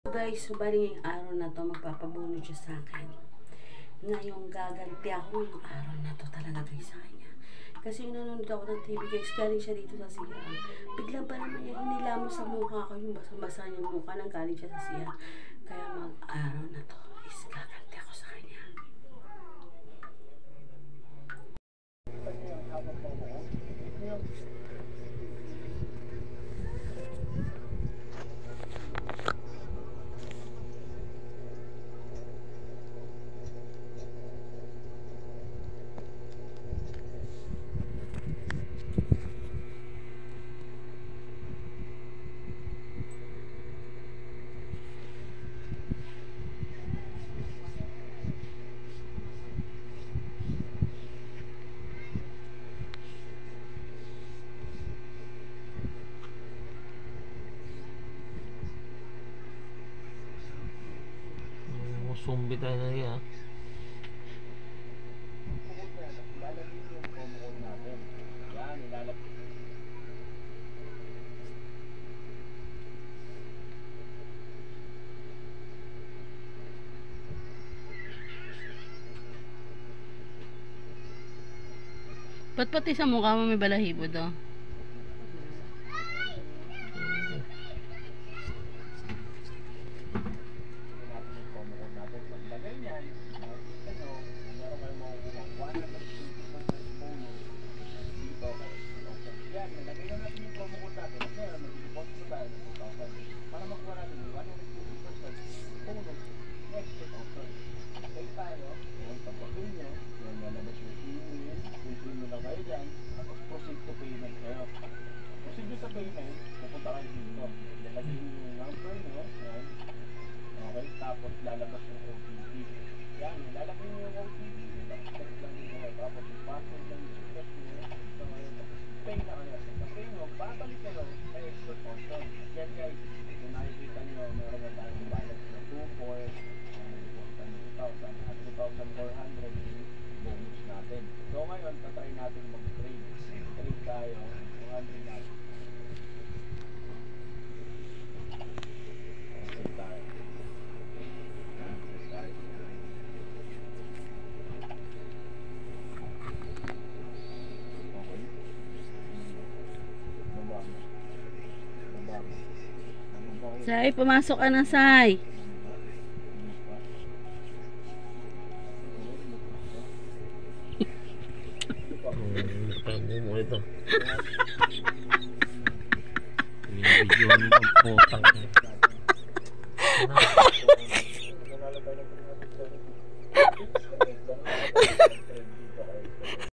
Guys, so bali ngayong araw na to magpapabunod siya sa akin. Ngayong gaganti ako yung araw na to talaga guys sa kanya. Kasi yung nanonood ako ng TV guys, galing siya dito sa siya. Biglang pa naman niya hinila mo sa mukha ko yung basang-basa niya mukha nang galing siya sa siya. Kaya mag-araw na to is gaganti ako sa kanya. Sumbi tayo na yan. Ba't pati sa mukha mo may balahibo daw? Tapos lalabas yung OTP. Yan, lalagay niyo yung OTP. Tapos lang nyo. Tapos password lang yung sulat nyo. So, pay na kayo. Sa pay nyo, babalik kayo sa expert portion. Yan guys, kung nakikita nyo, meron na tayong balance na 2,400 at 2,400 yung bonus natin. So ngayon, tatry natin mag-trade. Trade tayo, 200 natin. Trade tayo. Sai, pumasok ka na, Sai. Tamo mo ito. Video mo ang potang.